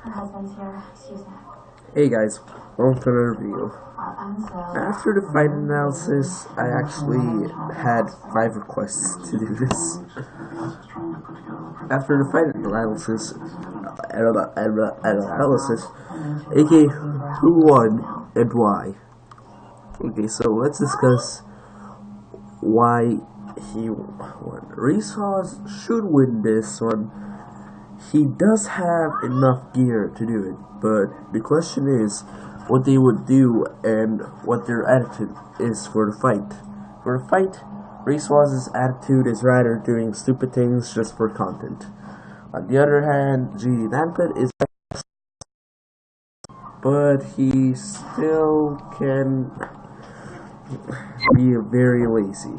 Her husband's here. Excuse me. Hey guys, welcome to the review. After the fight analysis, I actually had 5 requests to do this. After the fight analysis, aka who won and why. Okay, so let's discuss why he won. Reese should win this one. He does have enough gear to do it, but the question is what they would do and what their attitude is for the fight. For the fight, Reese's attitude is rather doing stupid things just for content. On the other hand, GD Lampet is, but he still can be very lazy.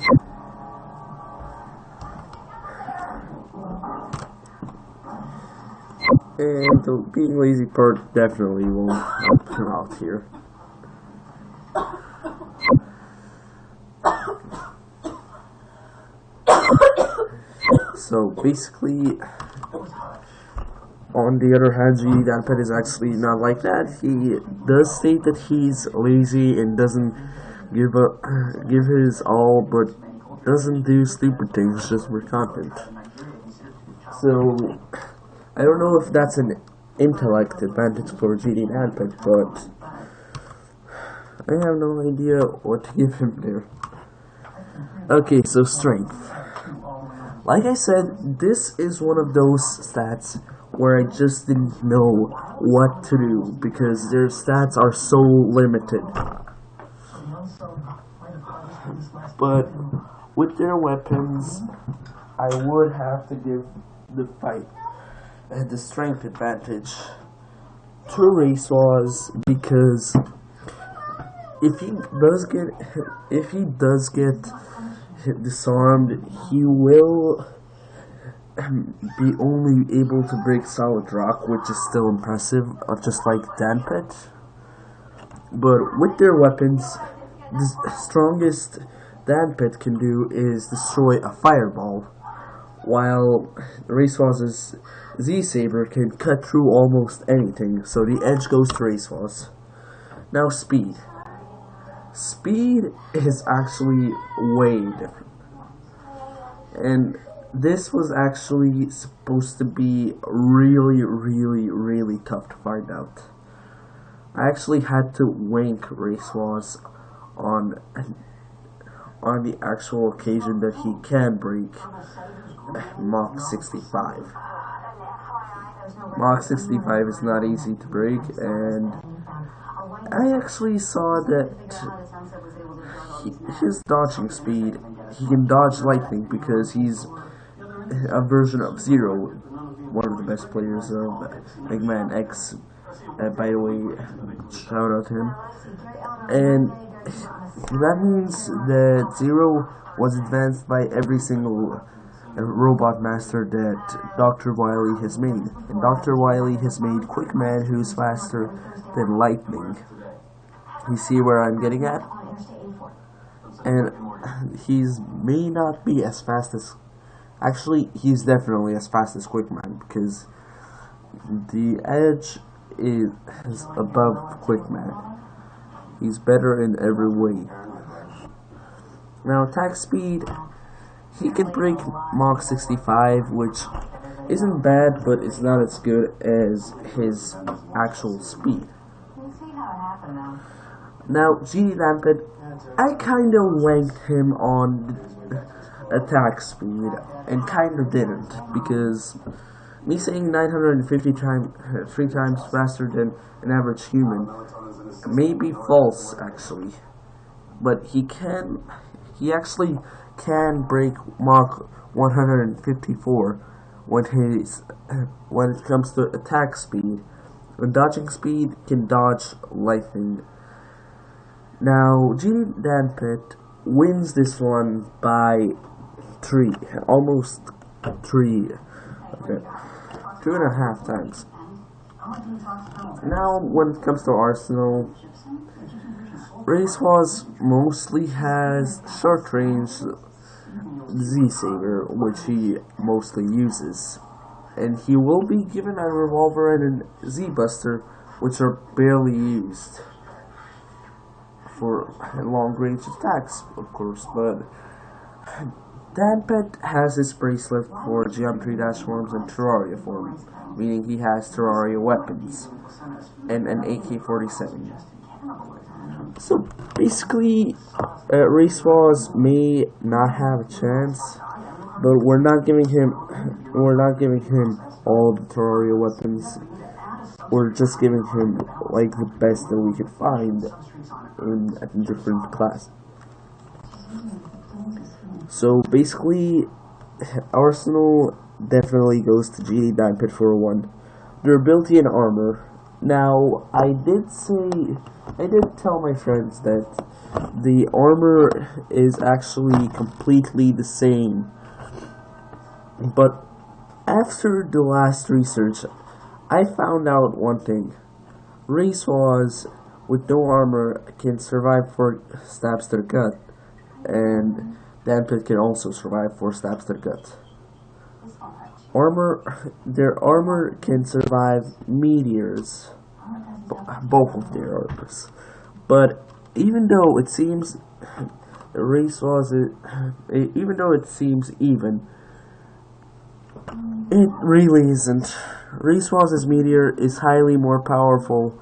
And the being lazy part definitely won't help him out here. So basically, on the other hand, GD Danpet is actually not like that. He does state that he's lazy and doesn't give his all, but doesn't do stupid things just for content. So I don't know if that's an intellect advantage for GD Danpet, but I have no idea what to give him there. Okay, so strength. Like I said, this is one of those stats where I just didn't know what to do because their stats are so limited. But with their weapons, I would have to give the fight the strength advantage to Reese's because if he does get disarmed, he will be only able to break solid rock, which is still impressive, just like Danpet. But with their weapons, the strongest Danpet can do is destroy a fireball, while Reese's Z-Saber can cut through almost anything, so the edge goes to Reese's. Now speed. Speed is actually way different. And this was actually supposed to be really tough to find out. I actually had to wank Reese's on the actual occasion that he can break Mach 65. Mach 65 is not easy to break, and I actually saw that his dodging speed, he can dodge lightning because he's a version of Zero, one of the best players of Eggman X. By the way, shout out to him. And that means that Zero was advanced by every single robot master that Dr. Wily has made. And Dr. Wily has made Quickman, who's faster than lightning. You see where I'm getting at? And he's may not be as fast as... Actually, he's definitely as fast as Quickman, because the edge is above Quickman. He's better in every way. Now, attack speed, he can break Mach 65, which isn't bad, but it's not as good as his actual speed. Now, GD Lampet, I kinda wanked him on attack speed, and kinda didn't, because me saying 950 3 times faster than an average human may be false, actually. But he actually can break Mach 154 when it comes to attack speed. When dodging speed, can dodge lightning. Now, GD Danpet wins this one by 3, almost 3, okay, 2.5 times. Now, when it comes to Arsenal, Reese's mostly has short-range Z-Saber, which he mostly uses. and he will be given a revolver and a Z-Buster, which are barely used for long-range attacks, of course. But Danpet has his bracelet for Geometry Dash forms and Terraria form, meaning he has Terraria weapons and an AK-47. So basically, Racewalls may not have a chance, but we're not giving him all the Terraria weapons. We're just giving him like the best that we could find in a different class. So basically, Arsenal definitely goes to GD Danpet for 1. Durability and armor. Now, I did tell my friends that the armor is actually completely the same. But after the last research, I found out one thing. Racewalls with no armor can survive 4 stabs to the gut, and Danpet can also survive 4 stabs to the gut. Their armor can survive meteors, both of their armors. But even though it seems even, it really isn't. Racewalls' meteor is highly more powerful,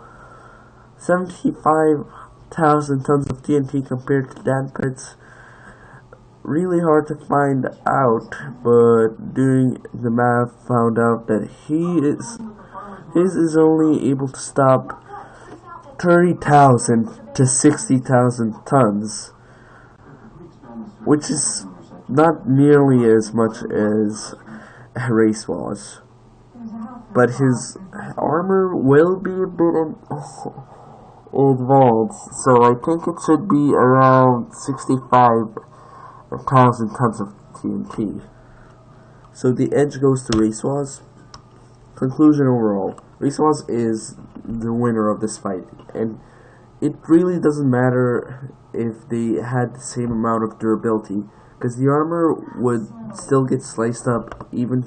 75,000 tons of TNT compared to Danpet's. Really hard to find out, but doing the math found out that his is only able to stop 30,000 to 60,000 tons, which is not nearly as much as Racewalls. But his armor will be a bit advanced, so I think it should be around 65,000 tons of TNT. So the edge goes to Racewalls. Conclusion overall, Racewalls is the winner of this fight, and it really doesn't matter if they had the same amount of durability, because the armor would still get sliced up, even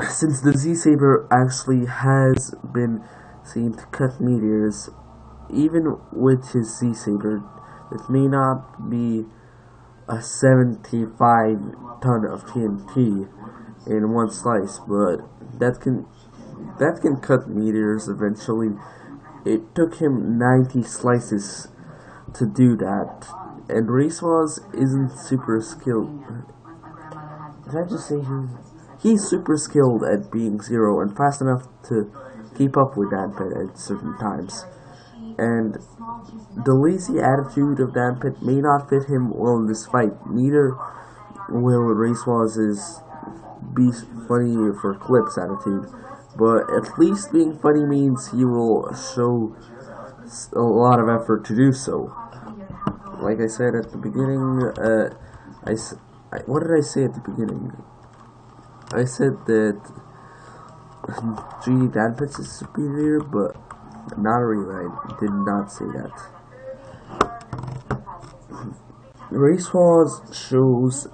since the Z-Saber actually has been seen to cut meteors. Even with his Z-Saber, it may not be a 75 ton of TNT in one slice, but that can cut meteors eventually. It took him 90 slices to do that, and Racewalls isn't super skilled. Did I just say he's super skilled at being zero and fast enough to keep up with Danpet at certain times. And the lazy attitude of Danpet may not fit him well in this fight. Neither will Racewalls' be funny for clips attitude. But at least being funny means he will show a lot of effort to do so. Like I said at the beginning, what did I say at the beginning? I said that GD Danpet is superior, but not really. I did not say that. Racewalls shows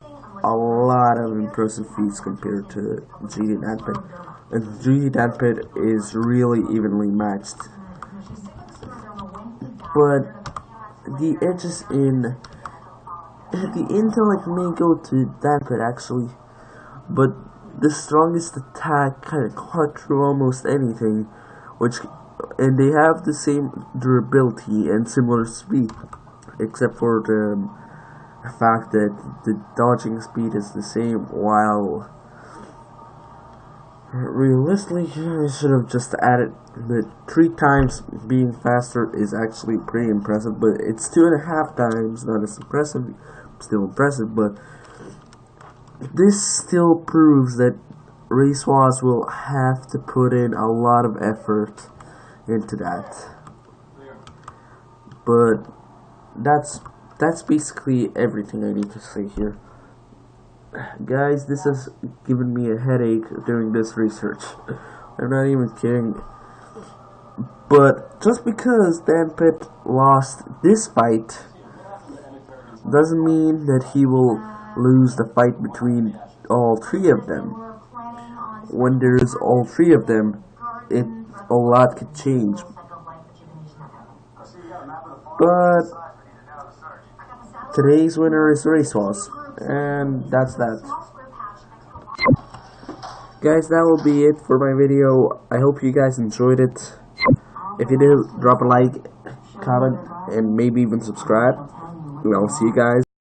a lot of impressive feats compared to GD Danpet, and GD Danpet is really evenly matched. But the edges in the intellect may go to Danpet actually, but the strongest attack kind of cut through almost anything, and they have the same durability and similar speed, except for the fact that the dodging speed is the same, while realistically I should have just added that 3 times being faster is actually pretty impressive, but it's 2.5 times, not as impressive, still impressive, but this still proves that Racewalls will have to put in a lot of effort into that. But that's basically everything I need to say here. Guys, this has given me a headache doing this research. I'm not even kidding. But just because Danpet lost this fight doesn't mean that he will lose the fight between all 3 of them. when there's all three of them, a lot could change. But today's winner is Racewalls, and that's that. Guys, that will be it for my video. I hope you guys enjoyed it. If you did, drop a like, comment, and maybe even subscribe. And I'll see you guys.